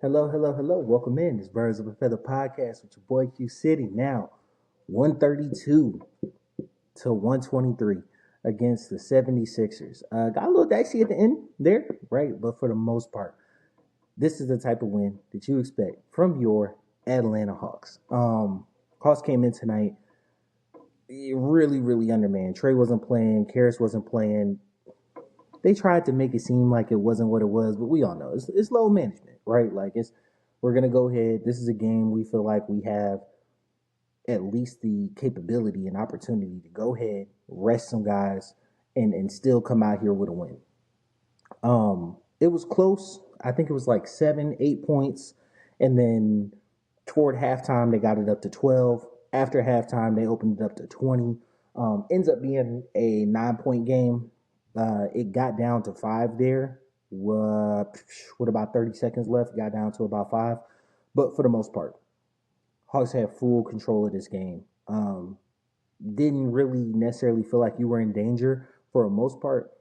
Hello, hello, hello. Welcome in. This Birds of a Feather podcast with your boy Q City. Now, 132 to 123 against the 76ers. Got a little dicey at the end there, right? But for the most part, this is the type of win that you expect from your Atlanta Hawks. Hawks came in tonight really, really undermanned. Trey wasn't playing. Karras wasn't playing. They tried to make it seem like it wasn't what it was, but we all know it's low management, right? We're gonna go ahead. This is a game we feel like we have at least the capability and opportunity to go ahead, rest some guys, and still come out here with a win. It was close. I think it was like 7, 8 points, and then toward halftime they got it up to 12. After halftime they opened it up to 20. Ends up being a 9 point game. It got down to five there. With about 30 seconds left, got down to about five. But for the most part, Hawks had full control of this game. Didn't really necessarily feel like you were in danger for the most part.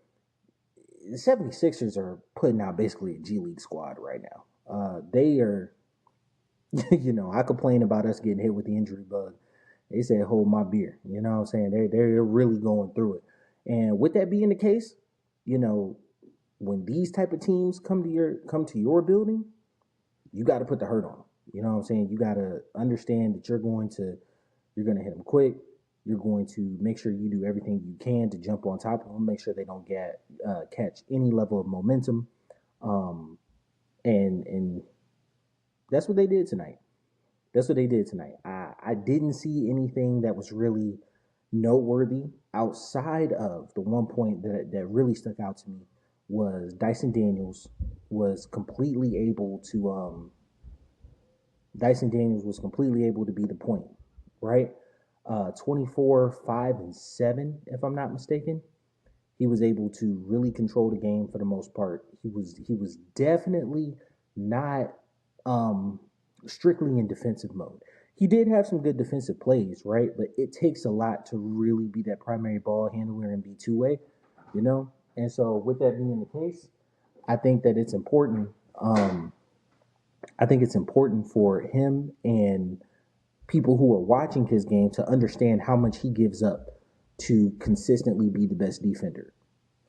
The 76ers are putting out basically a G League squad right now. They are, I complain about us getting hit with the injury bug. They said, hold my beer. You know what I'm saying? They're really going through it. And with that being the case, you know, when these type of teams come to your building, you got to put the hurt on them. You know what I'm saying? You got to understand that you're going to hit them quick. You're going to make sure you do everything you can to jump on top of them, make sure they don't catch any level of momentum. And that's what they did tonight. I didn't see anything that was really noteworthy outside of the one point that really stuck out to me was Dyson Daniels was completely able to be the point, right? 24, 5, and 7, if I'm not mistaken. He was able to really control the game for the most part. He was definitely not strictly in defensive mode. He did have some good defensive plays, right? But it takes a lot to really be that primary ball handler and be two-way, you know? And so with that being the case, I think that it's important. I think it's important for him and people who are watching his game to understand how much he gives up to consistently be the best defender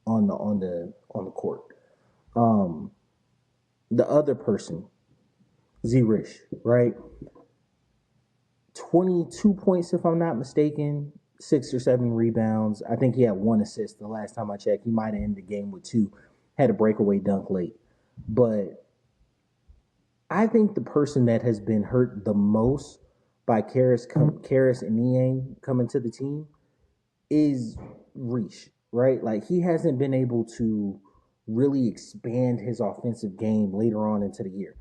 on the court. The other person, Z Rich, right? 22 points if I'm not mistaken, 6 or 7 rebounds. I think he had 1 assist the last time I checked. He might have ended the game with 2. Had a breakaway dunk late. But I think the person that has been hurt the most by Karras and Niang coming to the team is Reach, right? Like he hasn't been able to really expand his offensive game later on into the year.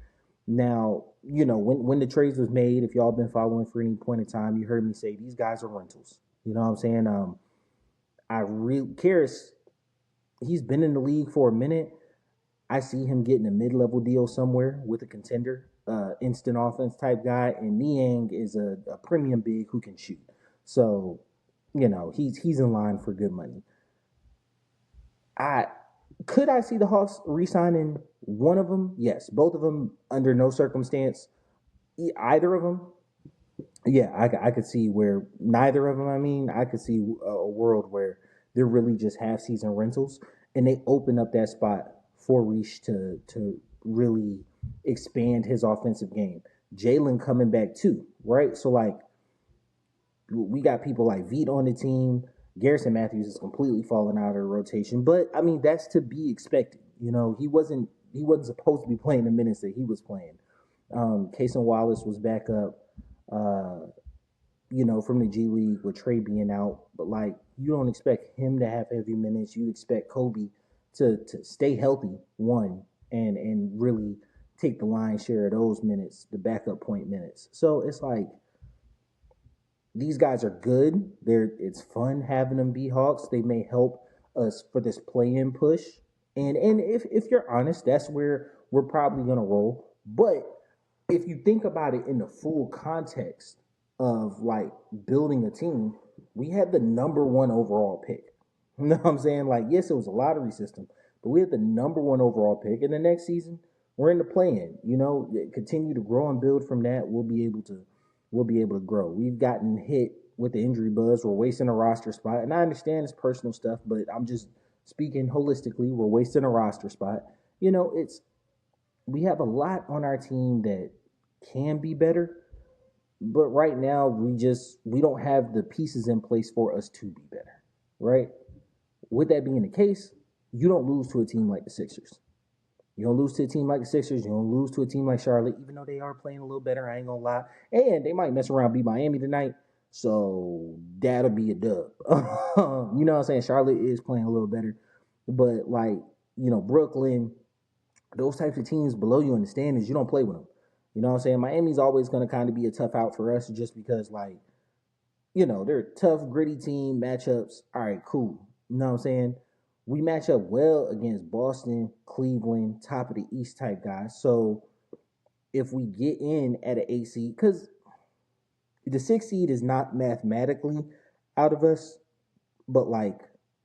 Now, when the trades was made, if y'all been following for any point in time, you heard me say these guys are rentals. You know what I'm saying? Karras, he's been in the league for a minute. I see him getting a mid-level deal somewhere with a contender, instant offense type guy, and Niang is a premium big who can shoot. So, he's in line for good money. I see the Hawks re-signing one of them? Yes, both of them under no circumstance. Either of them, yeah, I could see where neither of them. I could see a world where they're really just half-season rentals, and they open up that spot for Reach to really expand his offensive game. Jalen coming back too, right? So like, we got people like Veet on the team. Garrison Matthews is completely falling out of the rotation, but that's to be expected. He wasn't supposed to be playing the minutes that he was playing. Cason Wallace was back up, from the G League with Trey being out, but like you don't expect him to have heavy minutes. You expect Kobe to stay healthy, one, and really take the lion's share of those minutes, the backup point minutes. So it's like these guys are good. It's fun having them be Hawks. They may help us for this play-in push. And if you're honest, that's where we're probably gonna roll. But if you think about it in the full context of like building a team, we had the number 1 overall pick. You know what I'm saying? Like, yes, it was a lottery system, but we had the number 1 overall pick. And the next season, we're in the play-in. Continue to grow and build from that. We'll be able to grow. We've gotten hit with the injury buzz. We're wasting a roster spot, and I understand it's personal stuff, but I'm just speaking holistically. We're wasting a roster spot. It's we have a lot on our team that can be better, but right now we don't have the pieces in place for us to be better, right? With that being the case, you don't lose to a team like the Sixers. You don't lose to a team like the Sixers. You don't lose to a team like Charlotte, even though they are playing a little better. I ain't gonna lie, and they might mess around, beat Miami tonight. So that'll be a dub. You know what I'm saying? Charlotte is playing a little better, but Brooklyn, those types of teams below you in the standings, you don't play with them. You know what I'm saying? Miami's always going to kind of be a tough out for us just because, they're a tough, gritty team, matchups. All right, cool. You know what I'm saying? We match up well against Boston, Cleveland, top of the East type guys. So if we get in at an 8 seed, because the 6 seed is not mathematically out of us, but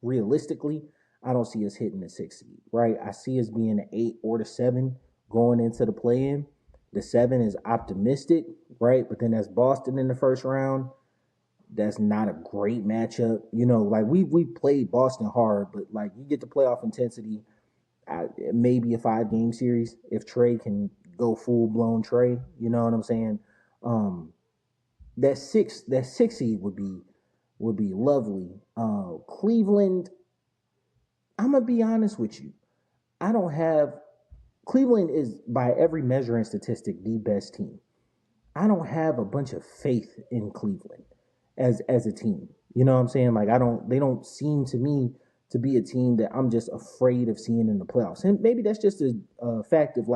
realistically, I don't see us hitting the 6 seed, right? I see us being an 8 or the 7 going into the play-in. The 7 is optimistic, right? But then that's Boston in the first round. That's not a great matchup. We played Boston hard, but you get the playoff intensity. Maybe a 5-game series if Trae can go full blown Trae. You know what I'm saying? That six seed would be lovely. Cleveland, I'm gonna be honest with you. I don't have Cleveland is by every measuring statistic the best team. I don't have a bunch of faith in Cleveland as a team. You know what I'm saying? They don't seem to me to be a team that I'm just afraid of seeing in the playoffs. And maybe that's just a fact of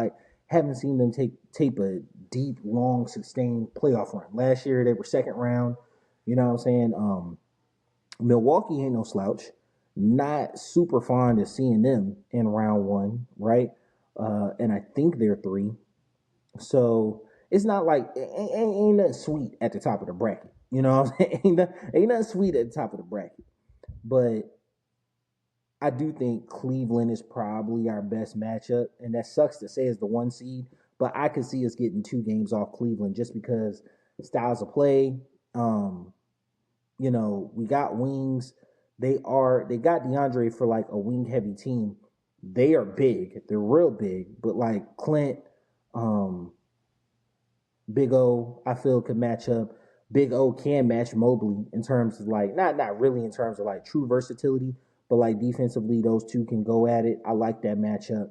haven't seen them tape a deep, long, sustained playoff run. Last year they were second round. You know what I'm saying? Milwaukee ain't no slouch. Not super fond of seeing them in round one, right? And I think they're 3. So it's not ain't nothing sweet at the top of the bracket. You know what I'm saying? Ain't nothing sweet at the top of the bracket. But I do think Cleveland is probably our best matchup. And that sucks to say as the 1 seed. But I could see us getting 2 games off Cleveland just because styles of play. We got wings. They got DeAndre for a wing heavy team. They are big. They're real big. But Clint, Big O, I feel could match up. Big O can match Mobley in terms of not really in terms of true versatility, but defensively those two can go at it. I like that matchup.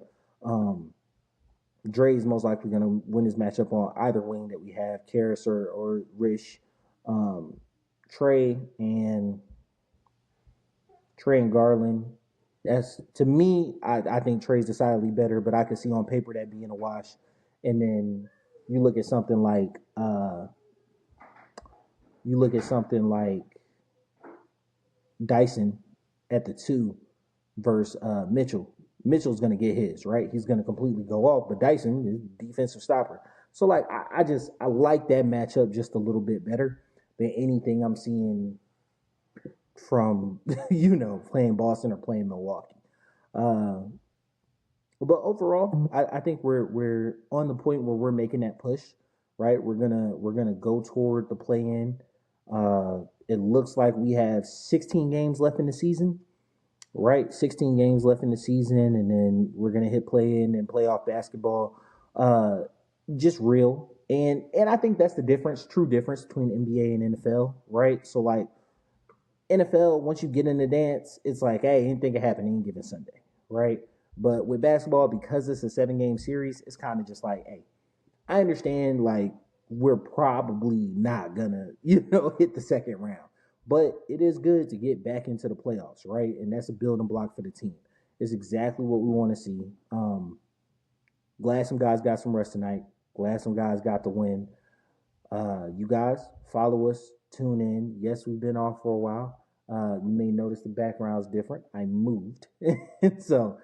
Dre's most likely gonna win this matchup on either wing that we have, Karras or Rish. Trae and Garland. That's to me, I think Trae's decidedly better, but I could see on paper that being a wash. And then you look at something like Dyson at the 2 versus Mitchell. Mitchell's gonna get his, right? He's gonna completely go off, but Dyson is defensive stopper. So I like that matchup just a little bit better than anything I'm seeing from playing Boston or playing Milwaukee. But overall, I think we're on the point where we're making that push, right? We're gonna go toward the play-in. It looks like we have 16 games left in the season, right? 16 games left in the season, and then we're gonna hit play-in and playoff basketball. Just real, and I think that's the true difference between NBA and NFL, right? So NFL, once you get in the dance, it's hey, anything can happen any given Sunday, right? But with basketball, because it's a 7-game series, it's kind of just hey, I understand we're probably not gonna, hit the second round. But it is good to get back into the playoffs, right? And that's a building block for the team. It's exactly what we want to see. Glad some guys got some rest tonight. Glad some guys got the win. You guys follow us, tune in. Yes, we've been off for a while. You may notice the background's different. I moved. So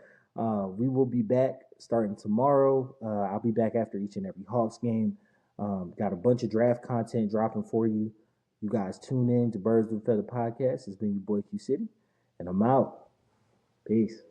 we will be back starting tomorrow. I'll be back after each and every Hawks game. Got a bunch of draft content dropping for you. You guys tune in to Birds with a Feather podcast. It's been your boy Q City, and I'm out. Peace.